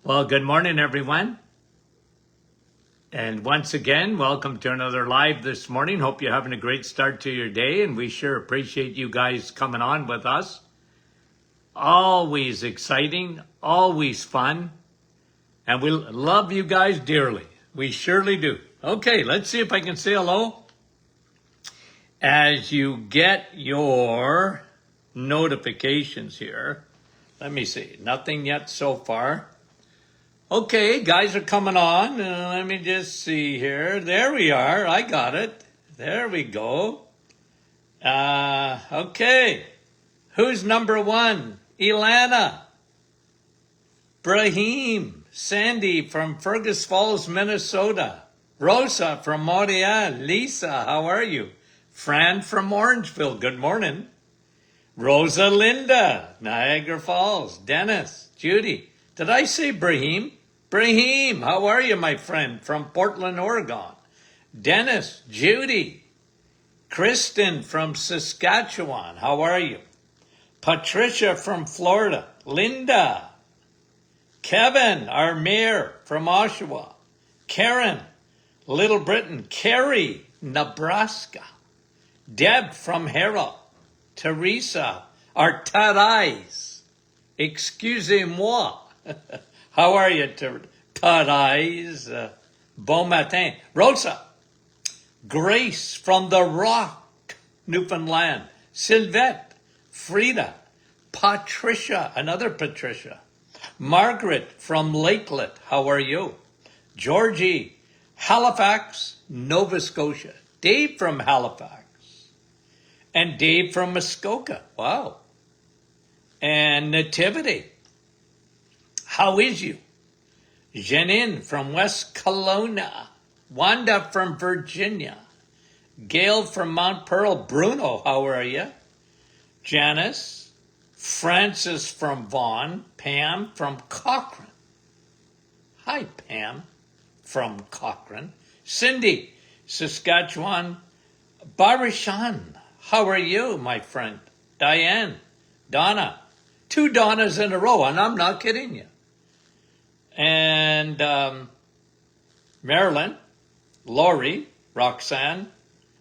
Well, good morning, everyone. And once again, welcome to another live this morning. Hope you're having a great start to your day, and we sure appreciate you guys coming on with us. Always exciting, always fun, and we love you guys dearly. We surely do. Okay, let's see if I can say hello. As you get your notifications here, let me see, nothing yet so far. Okay, guys are coming on. Let me just see here. There we are. I got it. There we go. Okay. Who's number one? Ilana. Brahim. Sandy from Fergus Falls, Minnesota. Rosa from Montreal. Lisa, how are you? Fran from Orangeville. Good morning. Rosa Linda. Niagara Falls. Dennis. Judy. Did I say Brahim? Brahim, how are you, my friend, from Portland, Oregon? Dennis, Judy, Kristen from Saskatchewan, how are you? Patricia from Florida, Linda, Kevin, our mayor from Oshawa, Karen, Little Britain, Kerry, Nebraska, Deb from Harrell, Teresa, our Tarais, excusez-moi. How are you, Tarais? Bon matin. Rosa. Grace from the Rock, Newfoundland. Sylvette. Frida. Patricia. Another Patricia. Margaret from Lakelet. How are you? Georgie. Halifax, Nova Scotia. Dave from Halifax. And Dave from Muskoka. Wow. And Nativity. How is you? Janine from West Kelowna. Wanda from Virginia. Gail from Mount Pearl. Bruno, how are you? Janice. Francis from Vaughan. Pam from Cochrane. Hi, Pam from Cochrane. Cindy, Saskatchewan. Barishan, how are you, my friend? Diane. Donna. 2 Donnas in a row, and I'm not kidding you. And Marilyn, Lori, Roxanne,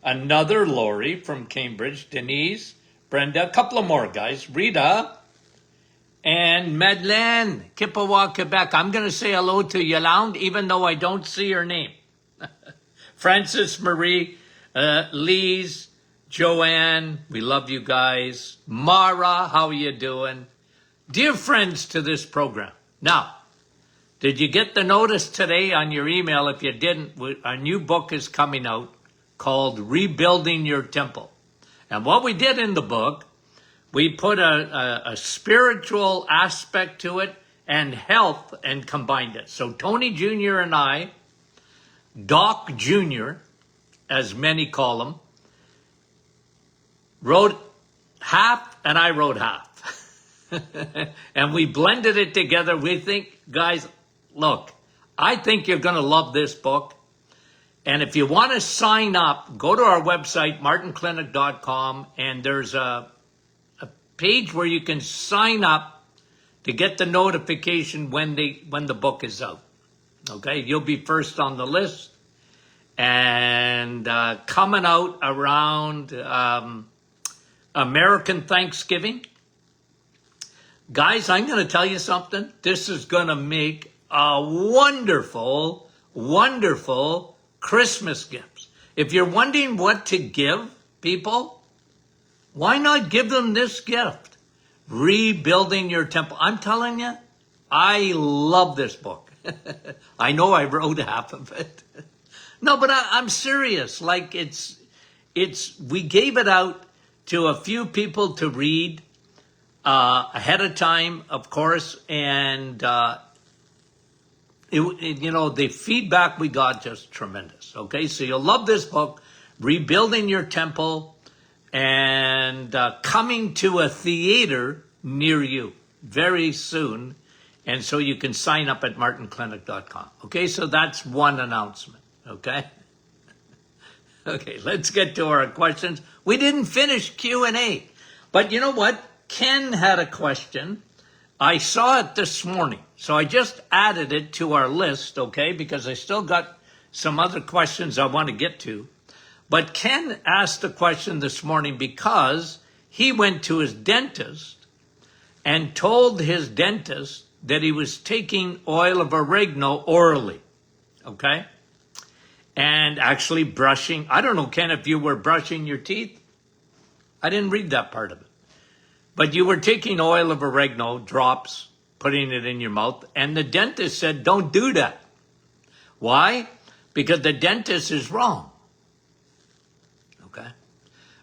another Lori from Cambridge, Denise, Brenda, a couple of more guys, Rita, and Madeleine, Kippawa, Quebec. I'm going to say hello to Yolande, even though I don't see her name. Francis Marie, Lise, Joanne, we love you guys. Mara, how are you doing? Dear friends to this program. Now, did you get the notice today on your email? If you didn't, a new book is coming out called Rebuilding Your Temple. And what we did in the book, we put a spiritual aspect to it and health and combined it. So Tony Jr. and I, Doc Jr., as many call him, wrote half and I wrote half. And we blended it together. We think, guys, look, I think you're going to love this book. And if you want to sign up, go to our website, martinclinic.com, and there's a page where you can sign up to get the notification when the book is out. Okay, you'll be first on the list. And coming out around American Thanksgiving. Guys, I'm going to tell you something. This is going to make a wonderful, wonderful Christmas gift. If you're wondering what to give people, why not give them this gift? Rebuilding Your Temple. I'm telling you, I love this book. I know I wrote half of it. No, but I'm serious. Like we gave it out to a few people to read ahead of time, of course, and the feedback we got just tremendous. Okay, so you'll love this book, Rebuilding Your Temple, and coming to a theater near you very soon, and so you can sign up at martinclinic.com. Okay, so that's one announcement. Okay. Okay, let's get to our questions. We didn't finish Q&A, but you know what? Ken had a question I saw it this morning, so I just added it to our list, okay, because I still got some other questions I want to get to. But Ken asked a question this morning because he went to his dentist and told his dentist that he was taking oil of oregano orally, okay? And actually brushing. I don't know, Ken, if you were brushing your teeth. I didn't read that part of it. But you were taking oil of oregano drops, putting it in your mouth, and the dentist said, don't do that. Why? Because the dentist is wrong. Okay?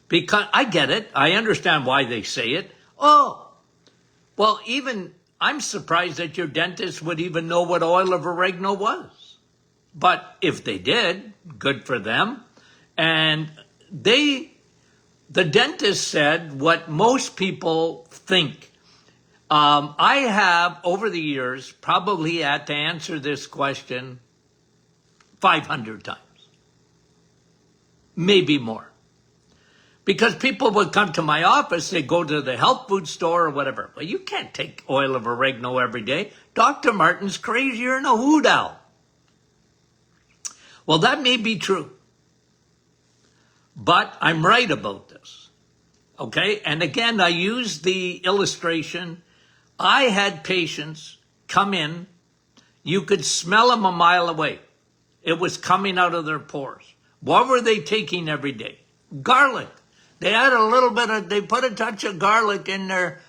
Because I get it. I understand why they say it. Oh, well, even I'm surprised that your dentist would even know what oil of oregano was. But if they did, good for them. And the dentist said what most people think. I have, over the years, probably had to answer this question 500 times. Maybe more. Because people would come to my office, they go to the health food store or whatever. Well, you can't take oil of oregano every day. Dr. Martin's crazier than a hoot owl. Well, that may be true. But I'm right about this. Okay? And again, I use the illustration. I had patients come in. You could smell them a mile away. It was coming out of their pores. What were they taking every day? Garlic. They had a little bit of, they put a touch of garlic in their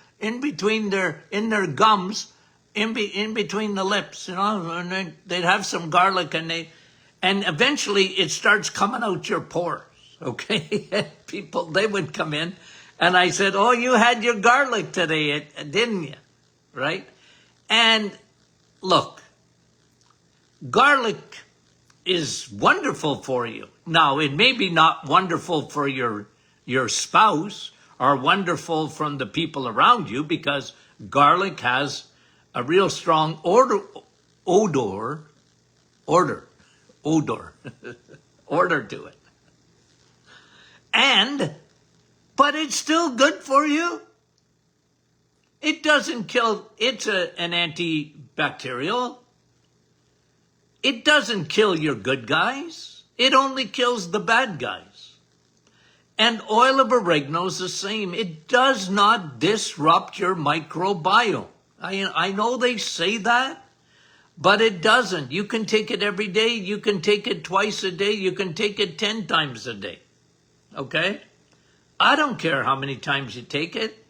gums, in between the lips, you know, and then they'd have some garlic and eventually it starts coming out your pores, okay? And people, they would come in and I said, oh, you had your garlic today, didn't you? Right? And look, garlic is wonderful for you. Now, it may be not wonderful for your spouse or wonderful from the people around you because garlic has a real strong odor to it. But it's still good for you. It doesn't kill, it's an antibacterial. It doesn't kill your good guys. It only kills the bad guys. And oil of oregano is the same. It does not disrupt your microbiome. I know they say that, but it doesn't. You can take it every day. You can take it twice a day. You can take it 10 times a day. Okay? I don't care how many times you take it.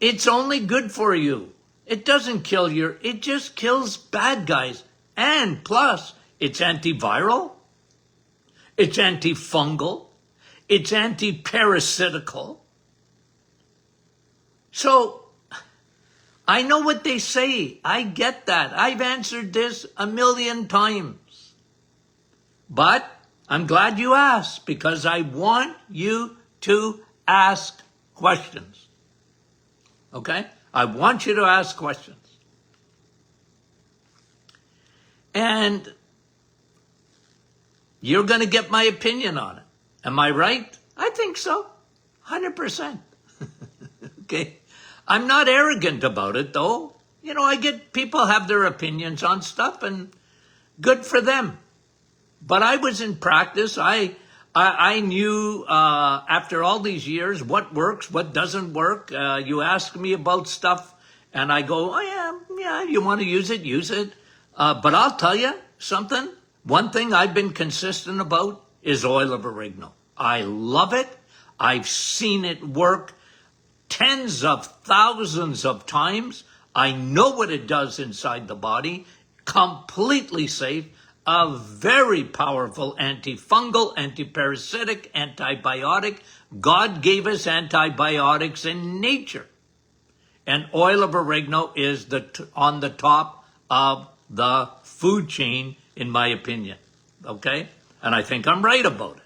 It's only good for you. It doesn't kill it just kills bad guys. And plus, it's antiviral. It's antifungal. It's anti-parasitical. So, I know what they say. I get that. I've answered this 1,000,000 times. But I'm glad you asked because I want you to ask questions. Okay? I want you to ask questions. And you're going to get my opinion on it. Am I right? I think so. 100%. Okay. I'm not arrogant about it, though. You know, people have their opinions on stuff, and good for them. But I was in practice. I knew after all these years what works, what doesn't work. You ask me about stuff, and I go, oh, yeah, you want to use it, use it. But I'll tell you something. One thing I've been consistent about is oil of oregano. I love it. I've seen it work tens of thousands of times. I know what it does inside the body. Completely safe. A very powerful antifungal, antiparasitic, antibiotic. God gave us antibiotics in nature. And oil of oregano is on the top of the food chain, in my opinion. Okay? And I think I'm right about it.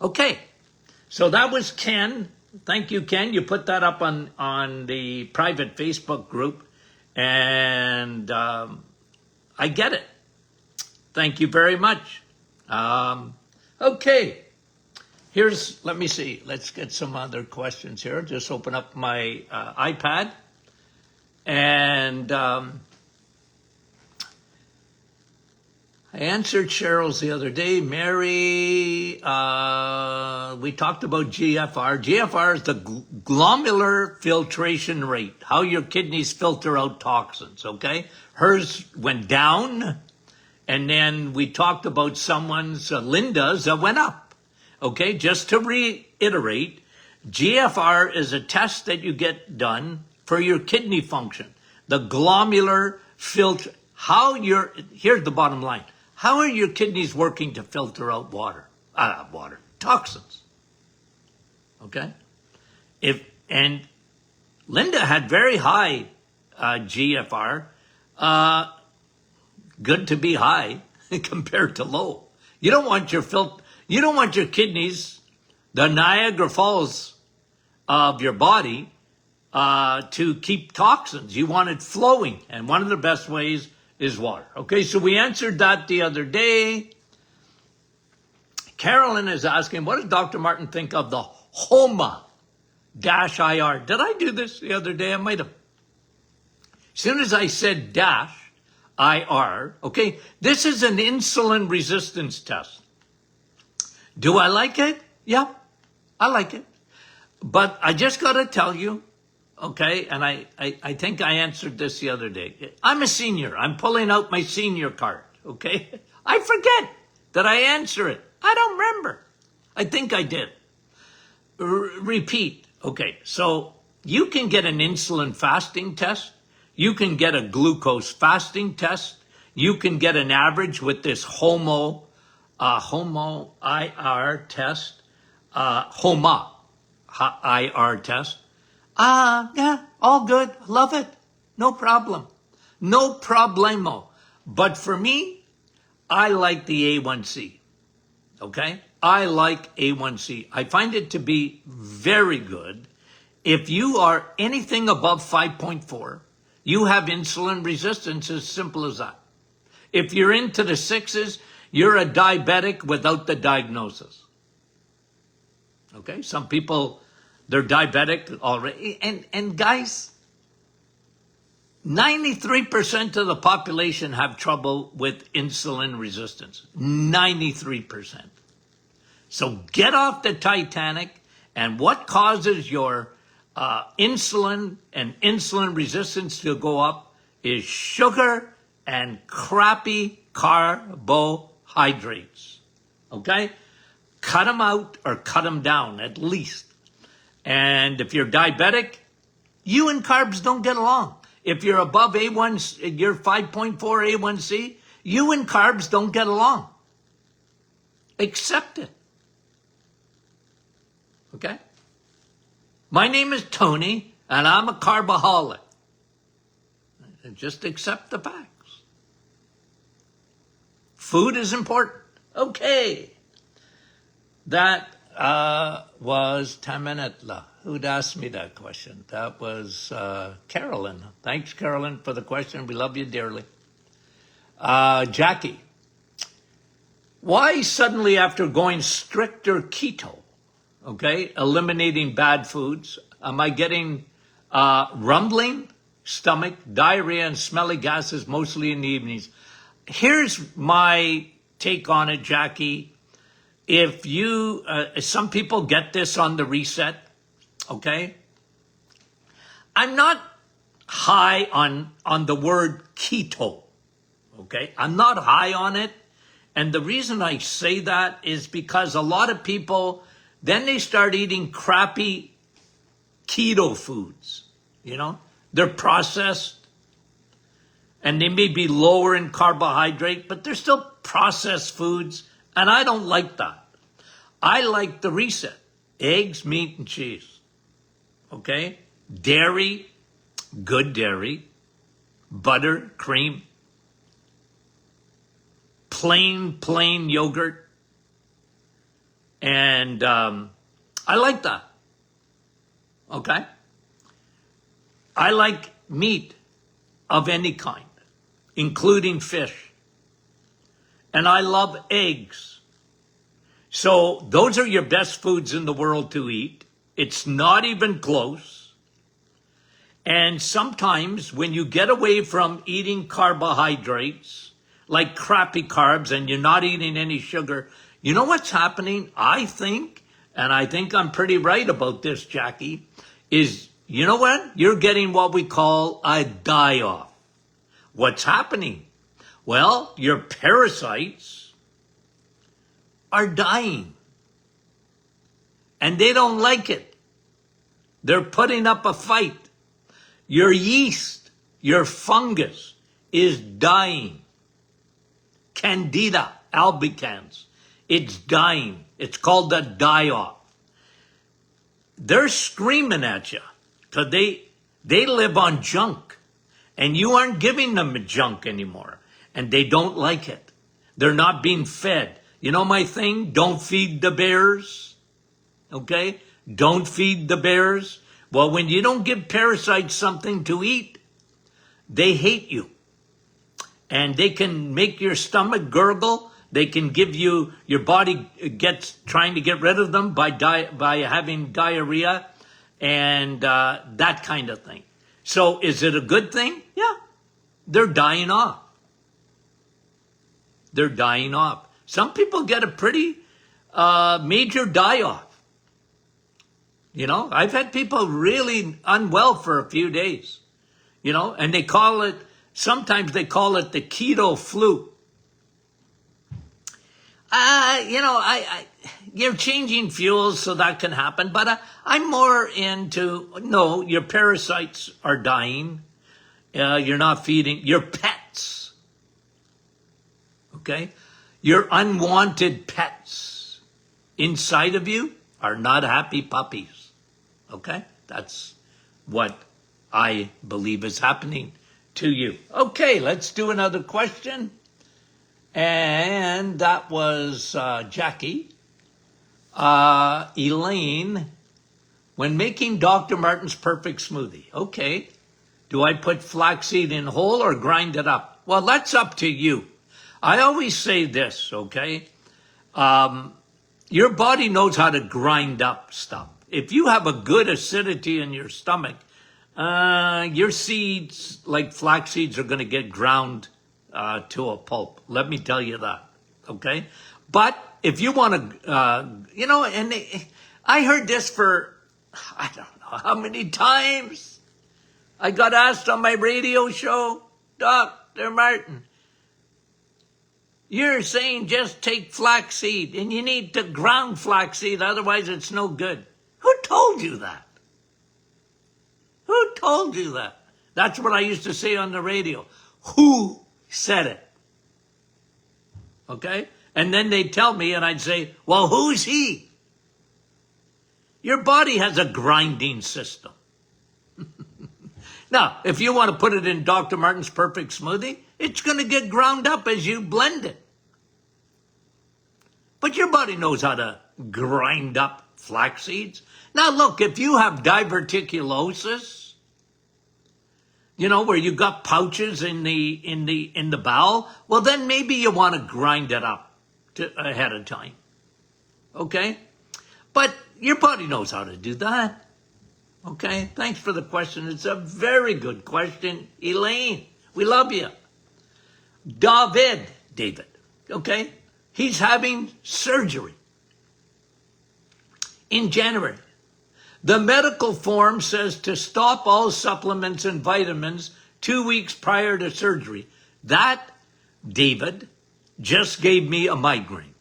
Okay. So that was Ken. Thank you, Ken. You put that up on the private Facebook group. And I get it. Thank you very much. Okay. Let me see. Let's get some other questions here. Just open up my iPad. And I answered Cheryl's the other day. Mary, we talked about GFR. GFR is the glomerular filtration rate, how your kidneys filter out toxins, okay? Hers went down, and then we talked about someone's, Linda's, that went up, okay? Just to reiterate, GFR is a test that you get done for your kidney function. The glomerular filter, here's the bottom line. How are your kidneys working to filter out toxins? Okay? And Linda had very high GFR. Good to be high compared to low. You don't want your kidneys, the Niagara Falls of your body, to keep toxins. You want it flowing, and one of the best ways is water. Okay, so we answered that the other day. Carolyn is asking, what does Dr. Martin think of the HOMA-IR? Did I do this the other day? I might have. As soon as I said -IR, okay, this is an insulin resistance test. Do I like it? Yeah, I like it. But I just got to tell you, okay, and I think I answered this the other day. I'm a senior. I'm pulling out my senior card, okay? I forget that I answer it. I don't remember. I think I did. Repeat. Okay, so you can get an insulin fasting test. You can get a glucose fasting test. You can get an average with this HOMA-IR test. HOMA-IR test. Yeah, all good. Love it. No problem. No problemo. But for me, I like the A1C. Okay? I like A1C. I find it to be very good. If you are anything above 5.4, you have insulin resistance, as simple as that. If you're into the 6s, you're a diabetic without the diagnosis. Okay? Some people, they're diabetic already. And guys, 93% of the population have trouble with insulin resistance. 93%. So get off the Titanic. And what causes your insulin and insulin resistance to go up is sugar and crappy carbohydrates. Okay? Cut them out or cut them down at least. And if you're diabetic, you and carbs don't get along. If you're above A1, you're 5.4 A1C, you and carbs don't get along. Accept it. Okay? My name is Tony, and I'm a carboholic. Just accept the facts. Food is important. Okay. That was Tamanetla. Who'd asked me that question? That was Carolyn. Thanks, Carolyn, for the question. We love you dearly. Jackie. Why suddenly after going stricter keto, okay, eliminating bad foods, am I getting rumbling stomach, diarrhea, and smelly gases mostly in the evenings? Here's my take on it, Jackie. If you, some people get this on the reset, okay? I'm not high on the word keto, okay? I'm not high on it. And the reason I say that is because a lot of people, then they start eating crappy keto foods, you know? They're processed, and they may be lower in carbohydrate, but they're still processed foods, and I don't like that. I like the reset. Eggs, meat, and cheese. Okay? Dairy, good dairy. Butter, cream. Plain yogurt. And I like that. Okay? I like meat of any kind, including fish. And I love eggs. So those are your best foods in the world to eat. It's not even close. And sometimes when you get away from eating carbohydrates, like crappy carbs, and you're not eating any sugar, you know what's happening? I think, and I think I'm pretty right about this, Jackie, is, you know what? You're getting what we call a die-off. What's happening? Well, your parasites are dying. And they don't like it. They're putting up a fight. Your yeast, your fungus is dying. Candida albicans, it's dying. It's called the die-off. They're screaming at you because they live on junk. And you aren't giving them junk anymore. And they don't like it. They're not being fed. You know my thing? Don't feed the bears. Okay? Don't feed the bears. Well, when you don't give parasites something to eat, they hate you. And they can make your stomach gurgle. They can give you, your body gets trying to get rid of them by having diarrhea and that kind of thing. So is it a good thing? Yeah. They're dying off. They're dying off. Some people get a pretty major die-off. You know, I've had people really unwell for a few days, you know, and they call it, sometimes they call it the keto flu. You know, you're changing fuels so that can happen, but I'm more into, no, your parasites are dying. You're not feeding your pets. Okay? Your unwanted pets inside of you are not happy puppies. Okay? That's what I believe is happening to you. Okay, let's do another question. And that was Jackie. Elaine, when making Dr. Martin's perfect smoothie, okay, do I put flaxseed in whole or grind it up? Well, that's up to you. I always say this, okay? Your body knows how to grind up stuff. If you have a good acidity in your stomach, your seeds, like flax seeds, are going to get ground to a pulp. Let me tell you that, okay? But if you want to, you know, and I heard this for, I don't know how many times. I got asked on my radio show, Dr. Martin, you're saying just take flaxseed and you need to ground flaxseed, otherwise it's no good. Who told you that? Who told you that? That's what I used to say on the radio. Who said it? Okay? And then they'd tell me and I'd say, well, who's he? Your body has a grinding system. Now, if you want to put it in Dr. Martin's perfect smoothie, it's going to get ground up as you blend it. But your body knows how to grind up flax seeds. Now, look, if you have diverticulosis, you know, where you got pouches in the bowel, well, then maybe you want to grind it up ahead of time. Okay? But your body knows how to do that. Okay? Thanks for the question. It's a very good question. Elaine, we love you. David, okay? He's having surgery in January. The medical form says to stop all supplements and vitamins 2 weeks prior to surgery. That, David, just gave me a migraine.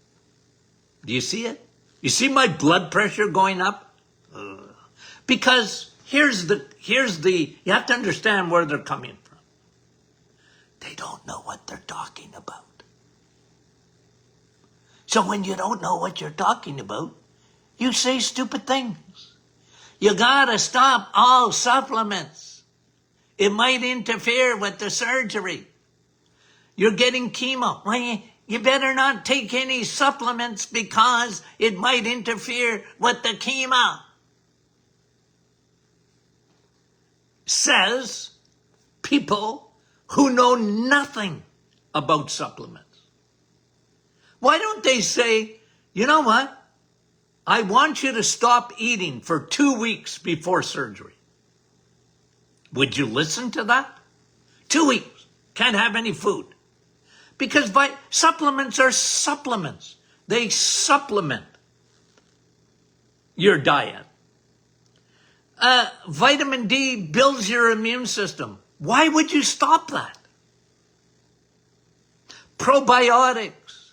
Do you see it? You see my blood pressure going up? Because here's the, you have to understand where they're coming from. They don't know what they're talking about. So when you don't know what you're talking about, you say stupid things. You gotta stop all supplements. It might interfere with the surgery. You're getting chemo. Well, you better not take any supplements because it might interfere with the chemo. Says people who know nothing about supplements. Why don't they say, you know what? I want you to stop eating for 2 weeks before surgery. Would you listen to that? 2 weeks, can't have any food. Because supplements are supplements. They supplement your diet. Vitamin D builds your immune system. Why would you stop that? Probiotics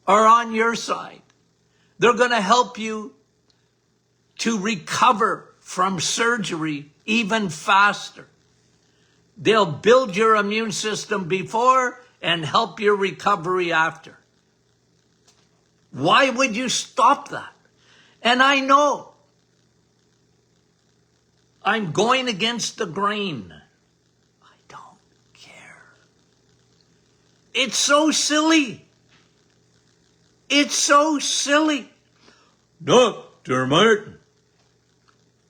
are on your side. They're going to help you to recover from surgery even faster. They'll build your immune system before and help your recovery after. Why would you stop that? And I know I'm going against the grain. I don't care. It's so silly. It's so silly. Dr. Martin,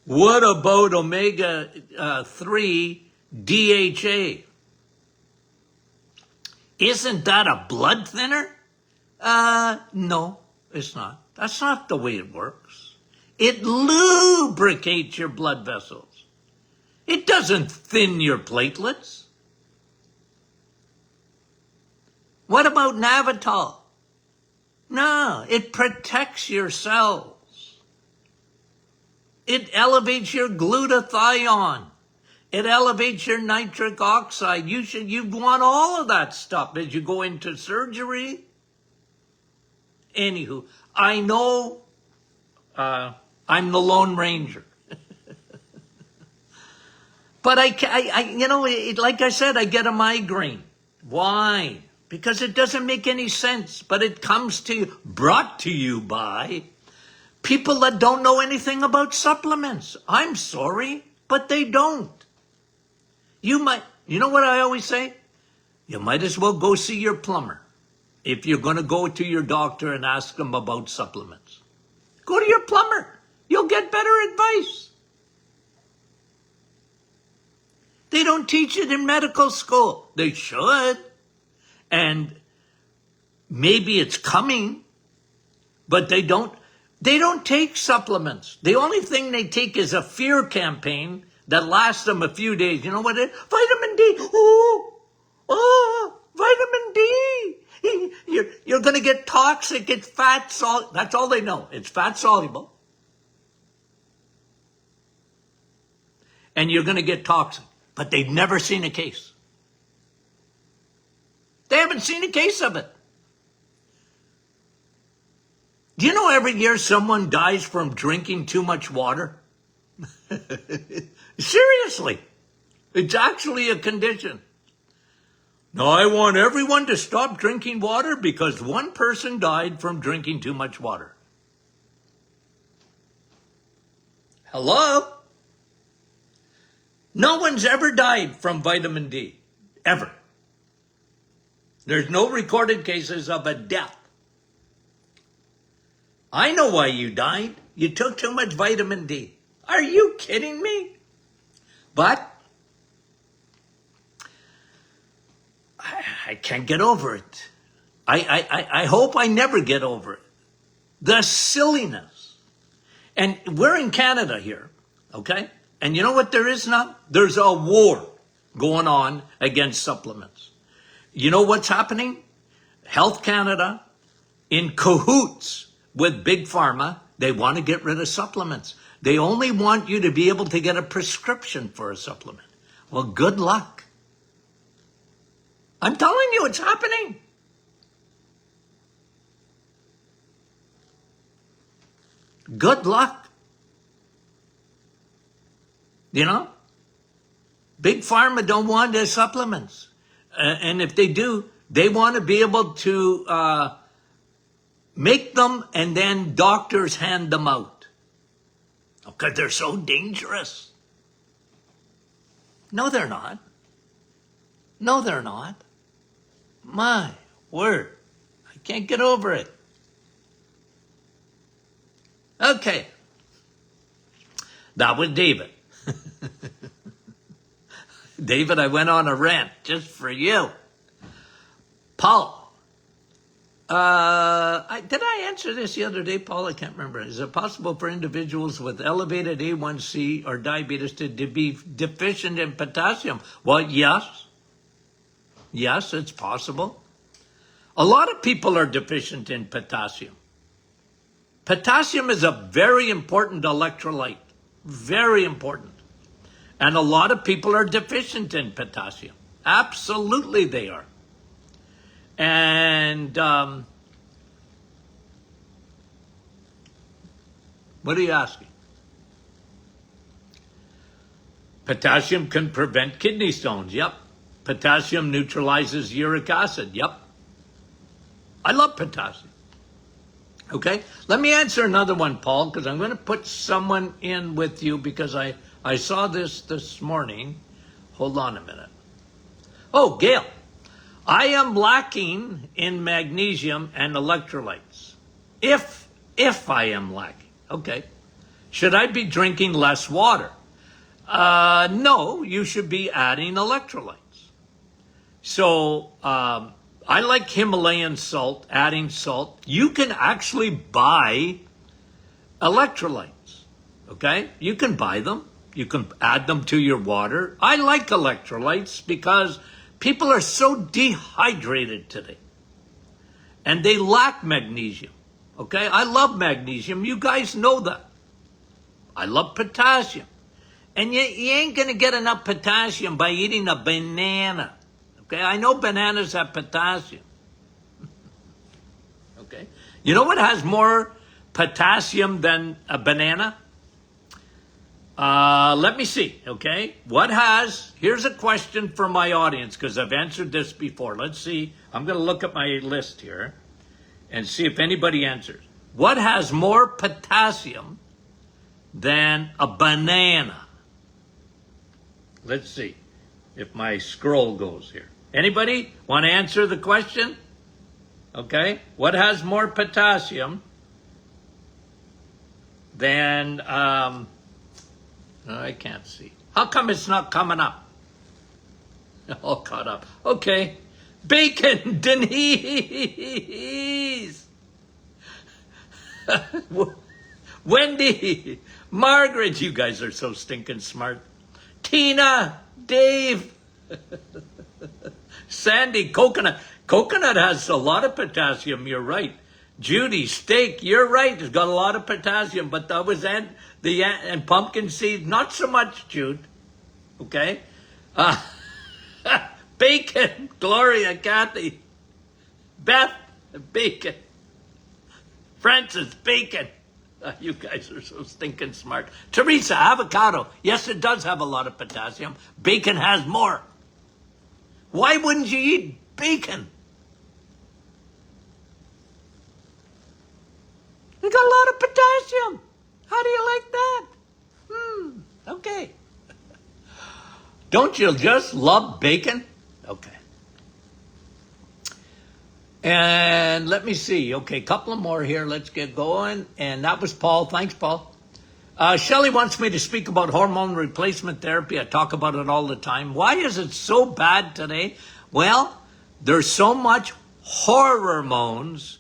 what about omega-3 DHA? Isn't that a blood thinner? No, it's not. That's not the way it works. It lubricates your blood vessels. It doesn't thin your platelets. What about Navital? No, it protects your cells. It elevates your glutathione. It elevates your nitric oxide. You want all of that stuff as you go into surgery. Anywho, I know I'm the Lone Ranger. But like I said, I get a migraine. Why? Because it doesn't make any sense, but it comes to you, brought to you by people that don't know anything about supplements. I'm sorry, but they don't. You know what I always say? You might as well go see your plumber if you're going to go to your doctor and ask them about supplements. Go to your plumber. You'll get better advice. They don't teach it in medical school. They should. And maybe it's coming, but they don't take supplements. The only thing they take is a fear campaign that lasts them a few days. You know what it is? Vitamin D. Oh, vitamin D. You're going to get toxic. It's fat soluble. That's all they know. It's fat soluble. And you're going to get toxic. But they've never seen a case. They haven't seen a case of it. Do you know every year someone dies from drinking too much water? Seriously. It's actually a condition. Now, I want everyone to stop drinking water because one person died from drinking too much water. Hello? No one's ever died from vitamin D. Ever. There's no recorded cases of a death. I know why you died. You took too much vitamin D. Are you kidding me? But I can't get over it. I hope I never get over it. The silliness. And we're in Canada here, okay? And you know what there is now? There's a war going on against supplements. You know what's happening? Health Canada, in cahoots with Big Pharma, they want to get rid of supplements. They only want you to be able to get a prescription for a supplement. Well, good luck. I'm telling you, it's happening. Good luck. You know? Big Pharma don't want their supplements. And if they do, they want to be able to make them and then doctors hand them out. Because they're so dangerous. No, they're not. No, they're not. My word. I can't get over it. Okay. That was David. David, I went on a rant just for you. Paul, Did I answer this the other day, Paul? I can't remember. Is it possible for individuals with elevated A1C or diabetes to be deficient in potassium? Well, yes. Yes, it's possible. A lot of people are deficient in potassium. Potassium is a very important electrolyte. Very important. And a lot of people are deficient in potassium. Absolutely they are. And what are you asking? Potassium can prevent kidney stones. Yep. Potassium neutralizes uric acid. Yep. I love potassium. Okay. Let me answer another one, Paul, because I'm going to put someone in with you because I saw this morning. Hold on a minute. Oh, Gail. I am lacking in magnesium and electrolytes. If I am lacking. Okay. Should I be drinking less water? No, you should be adding electrolytes. So, I like Himalayan salt, adding salt. You can actually buy electrolytes. Okay. You can buy them. You can add them to your water. I like electrolytes because people are so dehydrated today. And they lack magnesium. Okay? I love magnesium. You guys know that. I love potassium. And you ain't going to get enough potassium by eating a banana. Okay? I know bananas have potassium. Okay? You know what has more potassium than a banana? Let me see, okay? Here's a question for my audience, because I've answered this before. Let's see. I'm going to look at my list here and see if anybody answers. What has more potassium than a banana? Let's see if my scroll goes here. Anybody want to answer the question? Okay. What has more potassium than... I can't see. How come it's not coming up? All caught up. Okay. Bacon, Denise. Wendy, Margaret, you guys are so stinking smart. Tina, Dave, Sandy, coconut. Coconut has a lot of potassium, you're right. Judy, steak, you're right, it's got a lot of potassium, but that was and pumpkin seed, not so much, Jude. Okay? Bacon, Gloria, Kathy, Beth, bacon, Francis, bacon. You guys are so stinking smart. Teresa, avocado. Yes, it does have a lot of potassium. Bacon has more. Why wouldn't you eat bacon? We got a lot of potassium. How do you like that? Okay. Don't you just love bacon? Okay. And let me see. Okay, a couple of more here. Let's get going. And that was Paul. Thanks, Paul. Shelley wants me to speak about hormone replacement therapy. I talk about it all the time. Why is it so bad today? Well, there's so much hormones.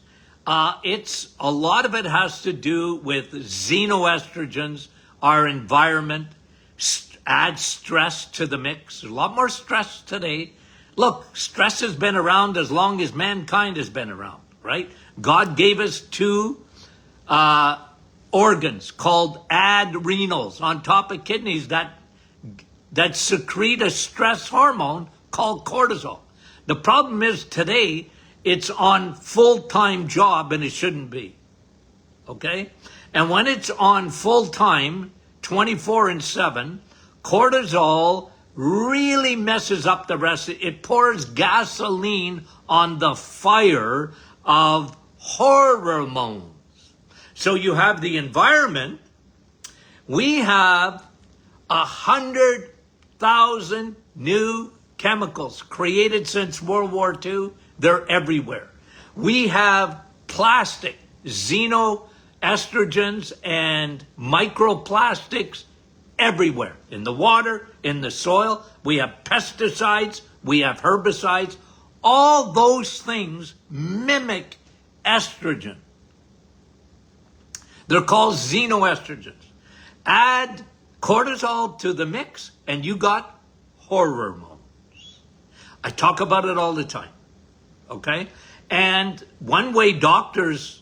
It's a lot of it has to do with xenoestrogens, our environment, add stress to the mix. There's a lot more stress today. Look, stress has been around as long as mankind has been around, right? God gave us two organs called adrenals on top of kidneys that secrete a stress hormone called cortisol. The problem is today, it's on full-time job and it shouldn't be, okay? And when it's on full-time, 24/7, cortisol really messes up the rest. It pours gasoline on the fire of hormones. So you have the environment. We have 100,000 new chemicals created since World War II. They're everywhere. We have plastic, xenoestrogens, and microplastics everywhere. In the water, in the soil. We have pesticides. We have herbicides. All those things mimic estrogen. They're called xenoestrogens. Add cortisol to the mix and you got hormones. I talk about it all the time. Okay? And one way doctors,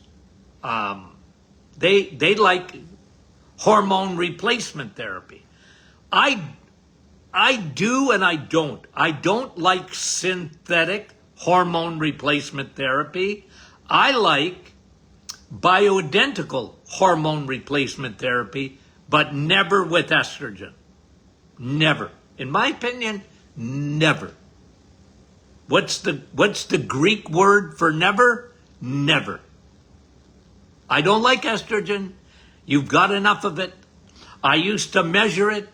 they like hormone replacement therapy. I do and I don't. I don't like synthetic hormone replacement therapy. I like bioidentical hormone replacement therapy, but never with estrogen. Never. In my opinion, never. What's the Greek word for never? Never. I don't like estrogen. You've got enough of it. I used to measure it,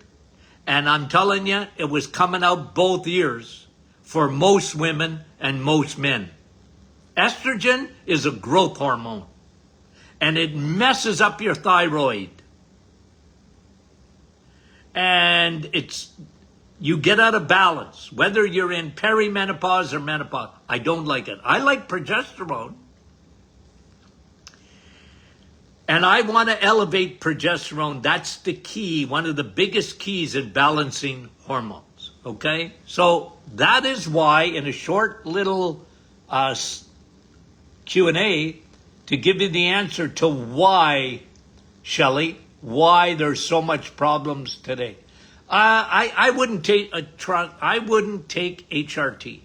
and I'm telling you, it was coming out both ears for most women and most men. Estrogen is a growth hormone, and it messes up your thyroid. And you get out of balance, whether you're in perimenopause or menopause. I don't like it. I like progesterone. And I want to elevate progesterone. That's the key, one of the biggest keys in balancing hormones. Okay? So that is why, in a short little Q&A, to give you the answer to why, Shelley, why there's so much problems today. I wouldn't take HRT,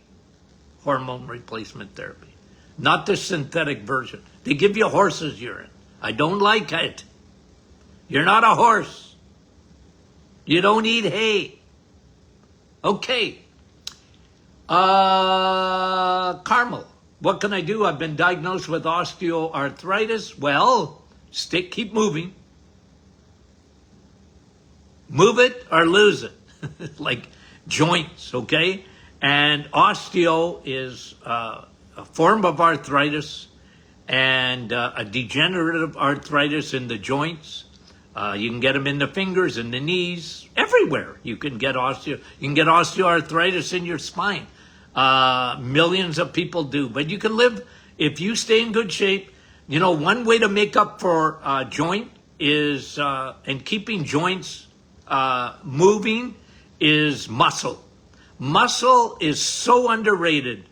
hormone replacement therapy, not the synthetic version. They give you horse's urine. I don't like it. You're not a horse. You don't eat hay. Okay. Carmel, what can I do? I've been diagnosed with osteoarthritis. Well, keep moving. Move it or lose it. Like joints, okay? And osteo is a form of arthritis and a degenerative arthritis in the joints. You can get them in the fingers and the knees, everywhere. You can get osteoarthritis in your spine. Millions of people do, but you can live if you stay in good shape. You know, one way to make up for joint is and keeping joints moving is muscle. Muscle is so underrated.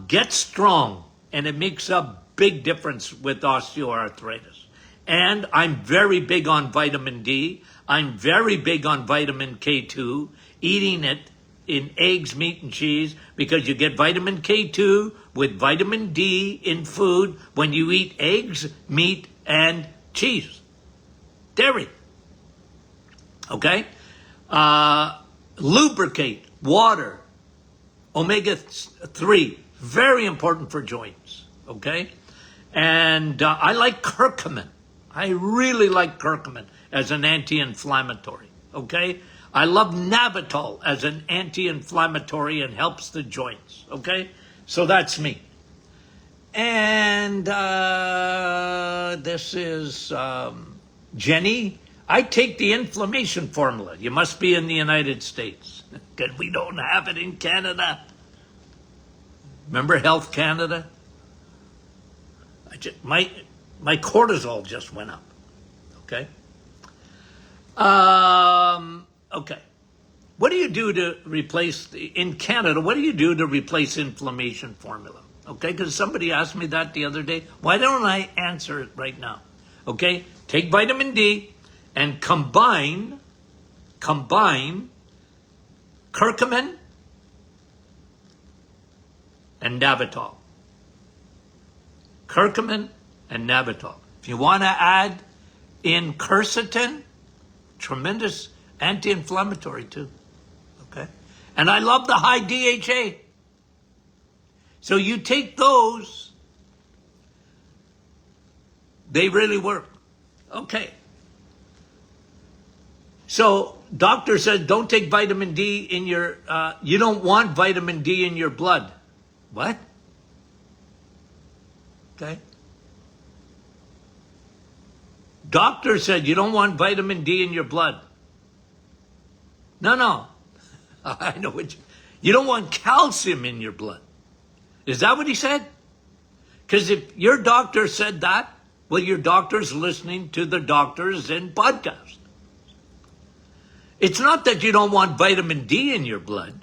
Get strong. And it makes a big difference with osteoarthritis. And I'm very big on vitamin D. I'm very big on vitamin K2, eating it in eggs, meat, and cheese, because you get vitamin K2 with vitamin D in food when you eat eggs, meat, and cheese. Dairy. Okay? Lubricate, water, omega-3. Very important for joints, okay? And I like curcumin. I really like curcumin as an anti-inflammatory, okay? I love Navitol as an anti-inflammatory and helps the joints, okay? So that's me. And this is Jenny. I take the inflammation formula. You must be in the United States, because we don't have it in Canada. Remember Health Canada? My cortisol just went up. Okay. Okay. What do you do to replace in Canada? What do you do to replace inflammation formula? Okay, because somebody asked me that the other day. Why don't I answer it right now? Okay, take vitamin D and combine curcumin and Navitol. Curcumin and Navitol. If you want to add in quercetin, tremendous anti-inflammatory too. Okay? And I love the high DHA. So you take those, they really work. Okay. So doctor said don't take vitamin D in your, you don't want vitamin D in your blood. What? Okay. Doctor said you don't want vitamin D in your blood. No. I know what you don't want calcium in your blood. Is that what he said? Because if your doctor said that, well, your doctor's listening to the doctors in podcast. It's not that you don't want vitamin D in your blood.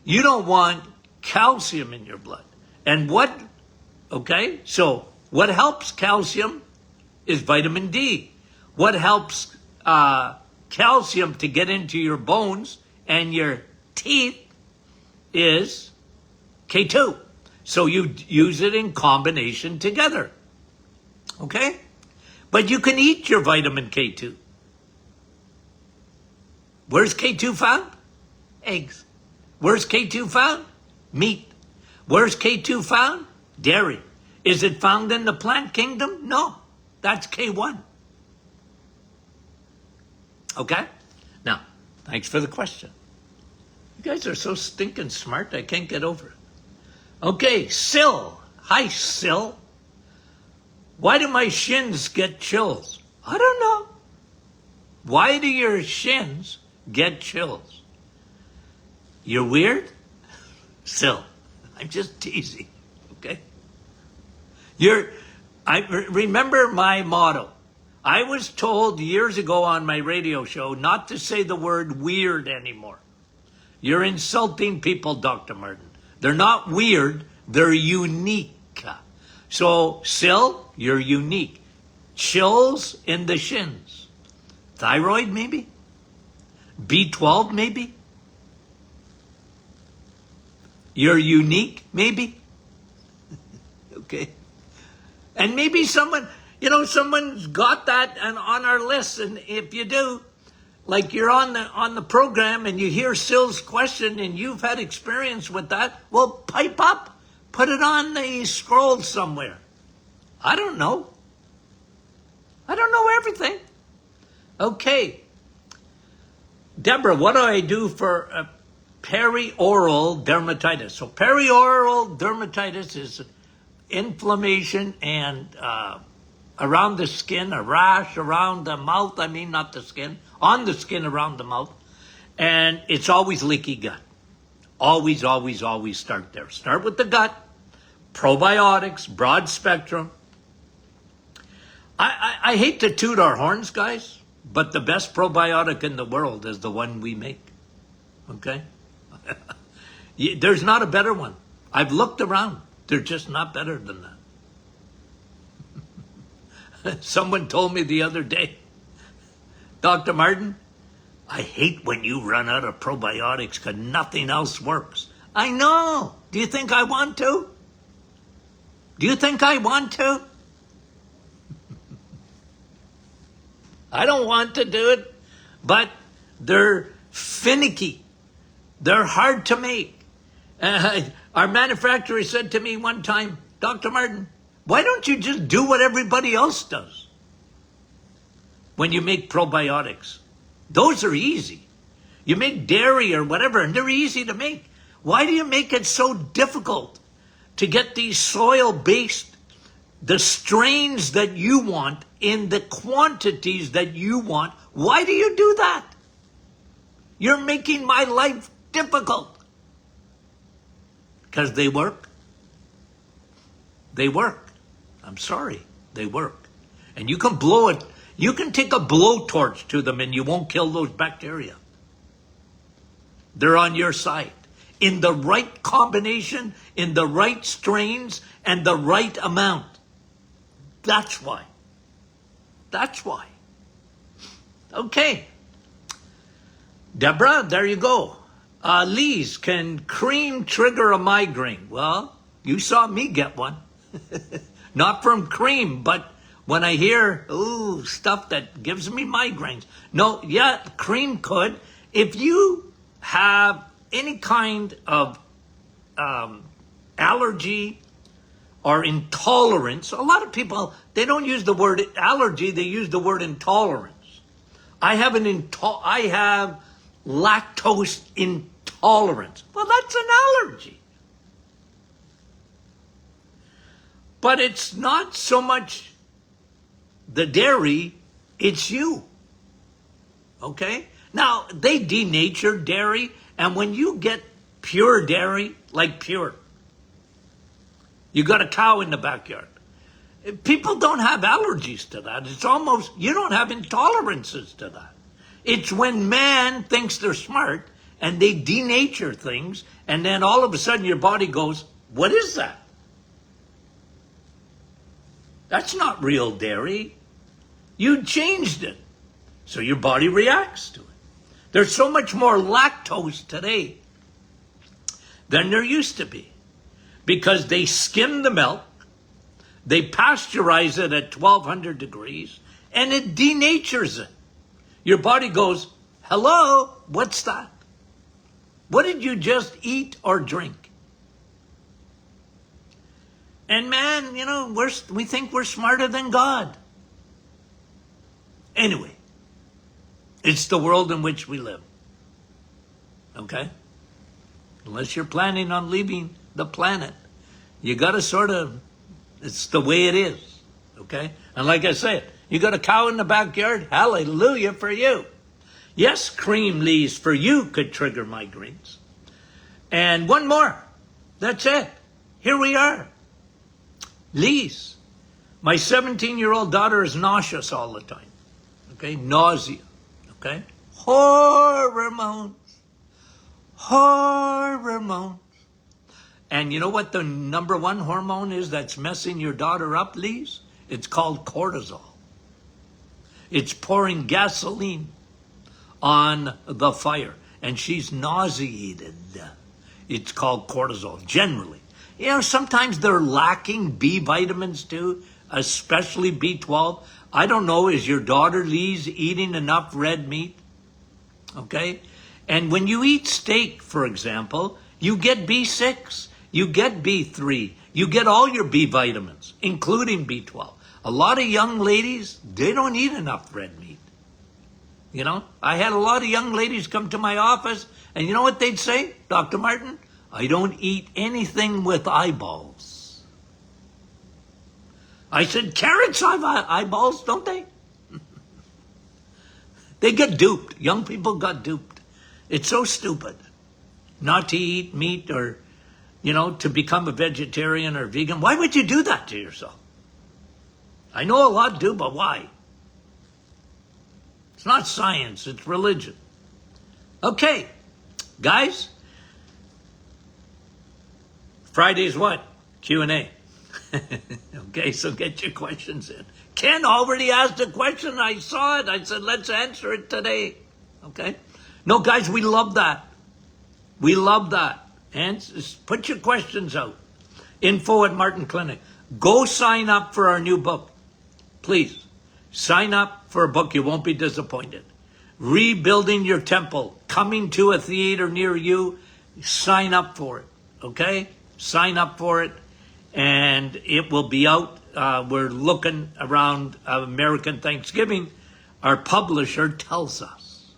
You don't want calcium in your blood. And so what helps calcium is vitamin D. What helps calcium to get into your bones and your teeth is K2. So you use it in combination together. Okay? But you can eat your vitamin K2. Where's K2 found? Eggs. Where's K2 found? Meat. Where's K2 found? Dairy. Is it found in the plant kingdom? No. That's K1. Okay? Now, thanks for the question. You guys are so stinking smart, I can't get over it. Okay, Sil. Hi, Sil. Why do my shins get chills? I don't know. Why do your shins get chills? You're weird? Sil, I'm just teasing, okay? Remember my motto. I was told years ago on my radio show not to say the word weird anymore. You're insulting people, Dr. Martin. They're not weird, they're unique. So, Sil, you're unique. Chills in the shins. Thyroid, maybe? B12, maybe? You're unique, maybe? Okay. And maybe someone's got that and on our list. And if you do, like you're on the program and you hear Sil's question and you've had experience with that, well, pipe up. Put it on the scroll somewhere. I don't know. I don't know everything. Okay. Deborah, what do I do for perioral dermatitis? So perioral dermatitis is inflammation and around the skin, a rash around the mouth. I mean, not the skin, on the skin around the mouth. And it's always leaky gut. Always, always, always start there. Start with the gut. Probiotics, broad spectrum. I hate to toot our horns, guys, but the best probiotic in the world is the one we make. Okay? There's not a better one. I've looked around. They're just not better than that. Someone told me the other day, Dr. Martin, I hate when you run out of probiotics because nothing else works. I know. Do you think I want to? Do you think I want to? I don't want to do it, but they're finicky. They're hard to make. Our manufacturer said to me one time, Dr. Martin, why don't you just do what everybody else does when you make probiotics? Those are easy. You make dairy or whatever, and they're easy to make. Why do you make it so difficult to get these soil-based, the strains that you want in the quantities that you want? Why do you do that? You're making my life difficult. Because they work. They work. I'm sorry. They work. And you can blow it. You can take a blowtorch to them and you won't kill those bacteria. They're on your side. In the right combination, in the right strains, and the right amount. That's why. That's why. Okay. Deborah, there you go. Lise, can cream trigger a migraine? Well, you saw me get one. Not from cream, but when I hear, stuff that gives me migraines. No, yeah, cream could. If you have any kind of allergy or intolerance, a lot of people, they don't use the word allergy, they use the word intolerance. I have lactose intolerance. Well, that's an allergy. But it's not so much the dairy, it's you. Okay? Now, they denatured dairy, and when you get pure dairy, like pure, You got a cow in the backyard. People don't have allergies to that. It's almost, you don't have intolerances to that. It's when man thinks they're smart and they denature things, and then all of a sudden your body goes, what is that? That's not real dairy. You changed it. So your body reacts to it. There's so much more lactose today than there used to be, because they skim the milk, they pasteurize it at 1200 degrees, and it denatures it. Your body goes, hello, what's that? What did you just eat or drink? And man, you know, we think we're smarter than God. Anyway, it's the world in which we live. Okay? Unless you're planning on leaving the planet, you got to sort of, it's the way it is. Okay? And like I said, you got a cow in the backyard, hallelujah for you. Yes, cream leaves for you could trigger migraines. And one more. That's it. Here we are. Lees. My 17-year-old daughter is nauseous all the time. Okay? Nausea. Okay? Hormones. Hormones. And you know what the number one hormone is that's messing your daughter up, Lees? It's called cortisol. It's pouring gasoline on the fire, and she's nauseated. It's called cortisol, generally. You know, sometimes they're lacking B vitamins too, especially B12. I don't know, is your daughter, Lee's, eating enough red meat? Okay? And when you eat steak, for example, you get B6, you get B3, you get all your B vitamins, including B12. A lot of young ladies, they don't eat enough red meat. You know, I had a lot of young ladies come to my office, and you know what they'd say? Dr. Martin, I don't eat anything with eyeballs. I said, carrots have eyeballs, don't they? They get duped. Young people got duped. It's so stupid not to eat meat or, you know, to become a vegetarian or vegan. Why would you do that to yourself? I know a lot do, but why? It's not science, it's religion. Okay, guys. Friday's what? Q&A. Okay, so get your questions in. Ken already asked a question. I saw it. I said, let's answer it today. Okay? No, guys, we love that. We love that. And put your questions out. Info at Martin Clinic. Go sign up for our new book. Please, sign up for a book. You won't be disappointed. Rebuilding Your Temple. Coming to a theater near you. Sign up for it. Okay? Sign up for it. And it will be out. We're looking around American Thanksgiving. Our publisher tells us.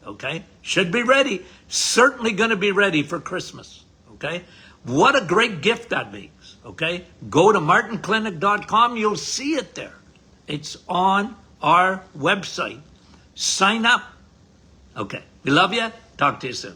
Okay? Should be ready. Certainly going to be ready for Christmas. Okay? What a great gift that makes. Okay? Go to martinclinic.com. You'll see it there. It's on our website. Sign up. Okay. We love you. Talk to you soon.